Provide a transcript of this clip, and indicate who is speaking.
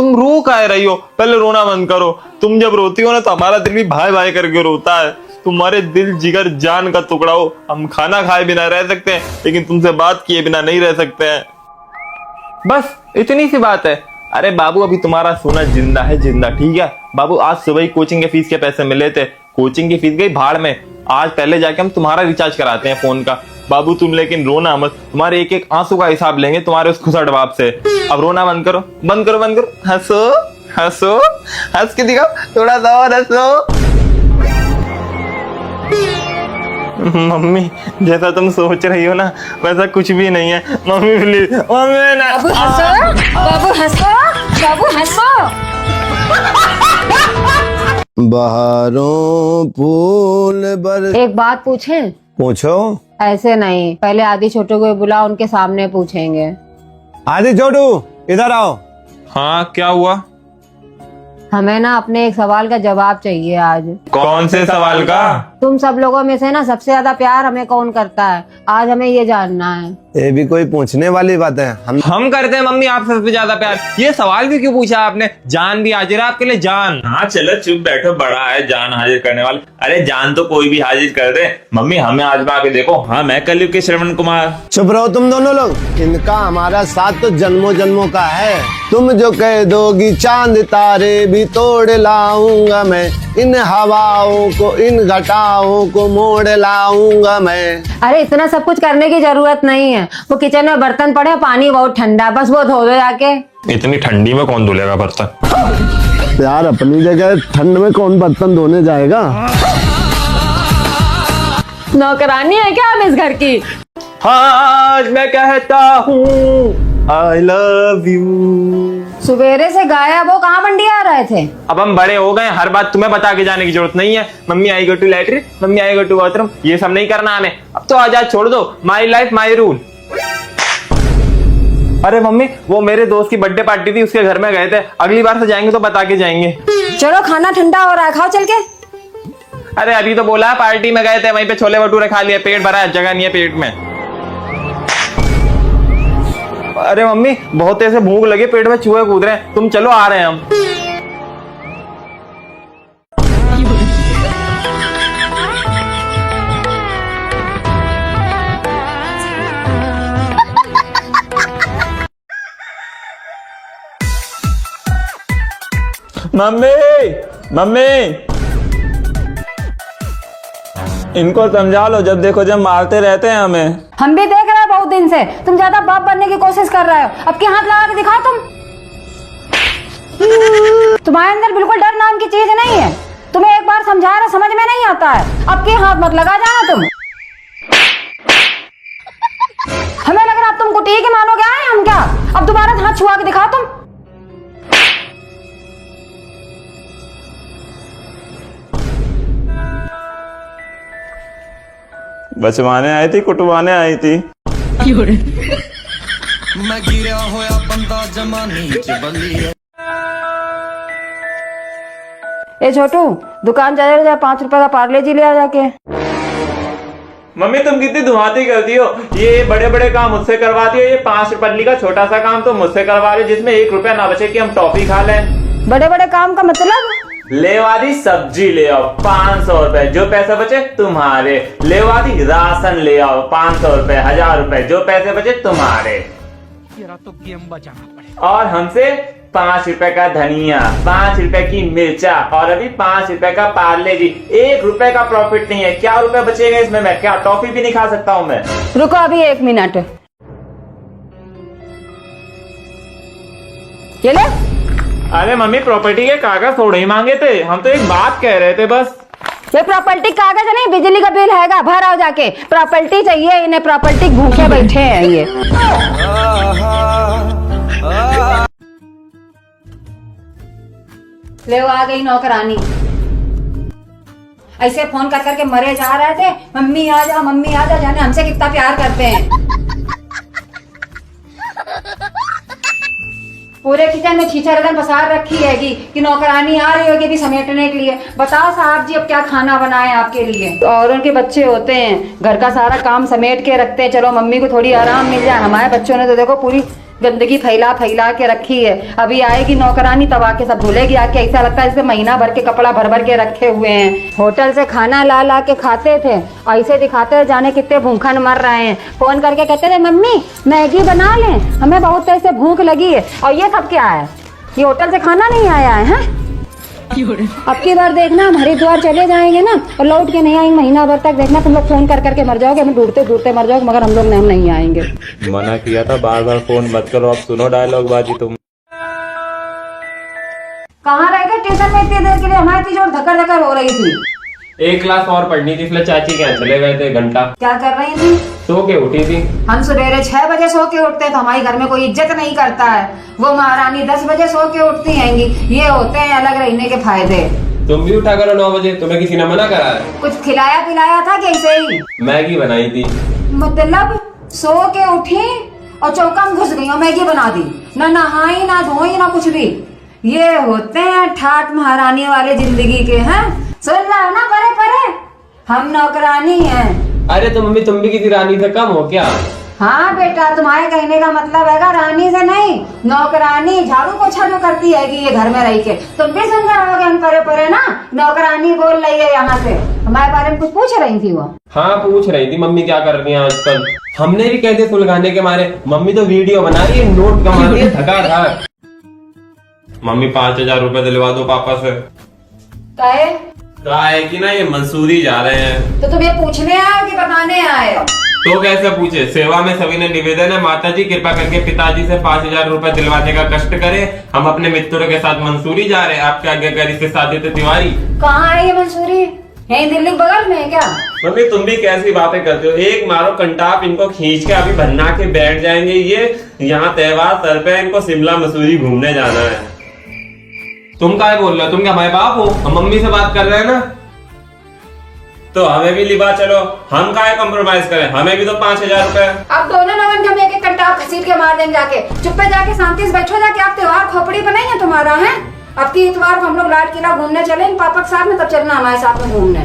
Speaker 1: तुम रो काहे रही हो? पहले रोना बंद करो। तुम जब रोती हो ना तो हमारा दिल भी भाई भाई करके रोता है। तुम्हारे दिल जिगर जान का टुकड़ा हो। हम खाना खाए बिना रह सकते हैं, लेकिन तुमसे बात किए बिना नहीं रह सकते हैं। बस इतनी सी बात है। अरे बाबू, अभी तुम्हारा सोना जिंदा है, जिंदा, ठीक है बाबू। आज सुबह ही कोचिंग के फीस के पैसे मिले थे। कोचिंग की फीस गई भाड़ में। आज पहले जाके हम तुम्हारा रिचार्ज कराते हैं फोन का। बाबू तुम लेकिन रोना मत, तुम्हारे एक एक आंसू का हिसाब लेंगे तुम्हारे उस खुसट बाप से। अब रोना बंद करो, बंद करो, बंद करो। हंसो हंसो, हंस के दिखाओ, थोड़ा सा और हंसो। मम्मी, जैसा तुम सोच रही हो ना वैसा कुछ भी नहीं है। मम्मी प्लीज, मम्मी ना।
Speaker 2: बाबू हंसो, बाबू हंसो, बाबू हंसो।
Speaker 3: बहारों फूल बर।
Speaker 2: एक बात पूछें?
Speaker 3: पूछो।
Speaker 2: ऐसे नहीं, पहले आदि छोटू को बुलाओ, उनके सामने पूछेंगे।
Speaker 3: आदि छोटू इधर आओ।
Speaker 1: हाँ, क्या हुआ?
Speaker 2: हमें ना अपने एक सवाल का जवाब चाहिए आज।
Speaker 1: कौन से सवाल का?
Speaker 2: तुम सब लोगों में से ना सबसे ज्यादा प्यार हमें कौन करता है? आज हमें ये जानना है।
Speaker 3: ये भी कोई पूछने वाली बात है?
Speaker 1: हम करते हैं मम्मी आपसे सबसे ज्यादा प्यार। ये सवाल भी क्यों पूछा आपने? जान भी हाजिर है आपके लिए, जान। हाँ चलो चुप बैठो, बड़ा है जान हाजिर करने वाला। अरे जान तो कोई भी हाजिर कर दे। मम्मी हमें आजमा के देखो। हाँ, मैं कलयुग के श्रवण कुमार।
Speaker 3: चुप रहो तुम दोनों लोग। इनका हमारा साथ तो जन्मों जन्मों का है। तुम जो कह दोगी चांद तारे भी तोड़ लाऊंगा मैं। इन हवाओं को, इन घटाओं को मोड़ लाऊंगा मैं।
Speaker 2: अरे इतना सब कुछ करने की जरूरत नहीं है। वो किचन में बर्तन पड़े, पानी बहुत ठंडा, बस वो धो दो जाके।
Speaker 1: इतनी ठंडी में कौन धुलेगा बर्तन?
Speaker 3: यार अपनी जगह ठंड में कौन बर्तन धोने जाएगा?
Speaker 2: नौकरानी है क्या हम इस घर की?
Speaker 1: हाँ, आज मैं कहता हूँ I love you।
Speaker 2: सवेरे से गायब हो, कहाँ मंडिया आ रहे थे?
Speaker 1: अब हम बड़े हो गए, हर बात तुम्हें बता के जाने की जरूरत नहीं है। Mummy I go to latrine, mummy I go to bathroom, ये सब नहीं करना हमें। अब तो आजाद छोड़ दो। My life my rule. अरे मम्मी, वो मेरे दोस्त की बर्थडे पार्टी थी, उसके घर में गए थे। अगली बार से जाएंगे तो बता के जाएंगे।
Speaker 2: चलो, खाना ठंडा हो रहा है, खाओ चल के।
Speaker 1: अरे अभी तो बोला पार्टी में गए थे, वहीं पे छोले भटूरे खा लिए, पेट भरा है, जगह नहीं है पेट में। अरे मम्मी, बहुत ऐसे भूख लगे, पेट में चूहे कूद रहे हैं। तुम चलो, आ रहे हैं हम। मम्मी, मम्मी, इनको समझा लो, जब देखो जब मारते रहते हैं हमें।
Speaker 2: हम भी देख रहे हैं बहुत दिन से, तुम ज्यादा बाप बनने की कोशिश कर रहे हो। अब के हाथ लगा के दिखाओ तुम। तुम्हारे अंदर बिल्कुल डर नाम की चीज नहीं है। तुम्हें एक बार समझा रहा, समझ में नहीं आता है। अब के हाथ मत लगा जाना तुम। हमें लग रहा अब तुम कुटिया के मानोगे आए हम क्या? अब दोबारा हाथ छुआ के दिखाओ तुम।
Speaker 1: बचवाने आई थी, कुटवाने आई थी।
Speaker 4: मैं गिरा होया बंदा जमाने च बल्ली।
Speaker 2: ए छोटू, दुकान जा 5 रुपए का पार्ले जी ले आ जाके।
Speaker 1: मम्मी तुम कितनी धुआती करती हो। ये बड़े बड़े काम मुझसे करवाती हो। ये 5 रुपये का छोटा सा काम तो मुझसे करवा रही हो, जिसमें 1 रुपया ना बचे कि हम टॉफी खा लें।
Speaker 2: बड़े बड़े काम का मतलब?
Speaker 1: लेवादी सब्जी ले आओ 500 रुपए, जो पैसे बचे तुम्हारे। लेवादी राशन ले आओ 500 रुपए, 1000 रुपए, जो पैसे बचे तुम्हारे।
Speaker 4: तो गेम बजाना पड़ेगा।
Speaker 1: और हमसे 5 रुपए का धनिया, 5 रुपए की मिर्चा और अभी 5 रुपए का पार्ले जी। 1 रुपए का प्रॉफिट नहीं है। क्या रुपए बचेगा इसमें? मैं क्या टॉफी भी नहीं खा सकता हूँ मैं?
Speaker 2: रुको अभी 1 मिनट। ये ले।
Speaker 1: अरे मम्मी, प्रॉपर्टी के कागज थोड़े ही मांगे थे, हम तो एक बात कह रहे थे बस।
Speaker 2: ये प्रॉपर्टी कागज नहीं, बिजली का बिल हैगा, भर आओ जाके। प्रॉपर्टी चाहिए इन्हें, प्रॉपर्टी भूखे बैठे हैं ये। ले आ गई नौकरानी। ऐसे फोन कर करके मरे जा रहे थे, मम्मी आ जा, मम्मी आ जा। जाने हमसे कितना प्यार करते हैं। पूरे किचन में छीछा पसार रखी है कि नौकरानी आ रही होगी भी समेटने के लिए। बताओ साहब जी अब क्या खाना बनाए आपके लिए? और उनके बच्चे होते हैं, घर का सारा काम समेट के रखते हैं। चलो मम्मी को थोड़ी आराम मिल जाए। हमारे बच्चों ने तो देखो पूरी गंदगी फैला फैला के रखी है। अभी आएगी नौकरानी तब आके सब धुलेगी आके। ऐसा लगता है जैसे महीना भर के कपड़ा भर भर के रखे हुए हैं। होटल से खाना ला ला के खाते थे, ऐसे दिखाते थे जाने कितने भूखन मर रहे हैं। फोन करके कहते थे मम्मी मैगी बना लें, हमें बहुत ऐसे भूख लगी है। और ये सब क्या है? ये होटल से खाना नहीं आया है, हैं? अब की बार देखना हम हरिद्वार चले जाएंगे ना और लौट के नहीं आएंगे महीना भर तक, देखना तुम लोग फोन कर करके मर जाओगे, हमें ढूंढते ढूंढते मर जाओगे, मगर हम लोग नहीं आएंगे।
Speaker 5: मना किया था बार बार फोन मत करो, अब सुनो डायलॉग बाजी तुम।
Speaker 2: कहाँ रह गए ट्यूशन में इतनी देर के लिए? हमारी इतनी जोर धक्कर धक्कर हो रही थी।
Speaker 6: एक क्लास और पढ़नी थी इसलिए चाची के यहाँ चले गए थे घंटा।
Speaker 2: क्या कर रही थी?
Speaker 6: सो के उठी थी।
Speaker 2: हम सवेरे 6 बजे सो के उठते हैं तो हमारे घर में कोई इज्जत नहीं करता है। वो महारानी 10 बजे सो के उठती हैंगी। ये होते हैं अलग रहने के फायदे।
Speaker 6: तुम भी उठा करो 9 बजे, तुम्हें किसी ने मना करा है?
Speaker 2: कुछ खिलाया पिलाया था कैसे ही?
Speaker 6: मैगी बनाई थी।
Speaker 2: मतलब सो के उठी और चौका में घुस गई और मैगी बना दी, ना नहाई ना धोई ना कुछ भी। ये होते हैं ठाट महारानी वाले जिंदगी के। हैं सुन रहा ना, परे परे हम नौकरानी हैं।
Speaker 6: अरे तो मम्मी तुम भी किसी रानी से कम हो क्या?
Speaker 2: हाँ बेटा, तुम्हारे कहने का मतलब है रानी से नहीं, नौकरानी झाड़ू पोछा जो करती है कि ये घर में रह के। तुम भी सुन रहे होगे हम परे परे ना, नौकरानी बोल रही है यहाँ से। हमारे बारे में कुछ पूछ रही थी वो?
Speaker 6: हाँ पूछ रही थी मम्मी क्या कर रही है आजकल। हमने भी कहते सुलगाने के मारे, मम्मी तो वीडियो बना रही है, नोट कमा रही है धकाधक। मम्मी 5000 रुपए दिलवा दो पापा से। कहा है कि ना ये मंसूरी जा रहे हैं।
Speaker 2: तो तुम ये पूछने आए कि बताने आए हो?
Speaker 6: तो कैसे पूछे, सेवा में सभी ने निवेदन है, माता जी कृपा करके पिताजी से 5000 रुपए दिलवाने का कष्ट करें। हम अपने मित्रों के साथ मंसूरी जा रहे हैं, आपके आज्ञाकारी से सादित तिवारी।
Speaker 2: कहाँ है ये मंसूरी? यहीं दिल्ली के बगल में है क्या?
Speaker 6: मम्मी तुम भी कैसी बातें करते हो, एक मारो कंटाप इनको खींच के अभी बन्ना के बैठ जाएंगे। ये यहाँ त्योहार सर पे, इनको शिमला मसूरी घूमने जाना है। तुम क्या बोल रहे हो, तुम क्या हमारे बाप हो? हम मम्मी से बात कर रहे हैं ना, तो हमें भी लिबा चलो। हम क्या कॉम्प्रोमाइज करें, हमें भी तो 5000 रुपए।
Speaker 2: अब दोनों नवन के एक एक कंटाप खसीट के मार देंगे जाके। चुप्पे जाके शांति से बैठो जाके। आप त्योहार खोपड़ी बनाई है तुम्हारा है? अब की इतवार को हम लोग लाल किला घूमने चले इन पापा के साथ में, तब चलना हमारे साथ में घूमने।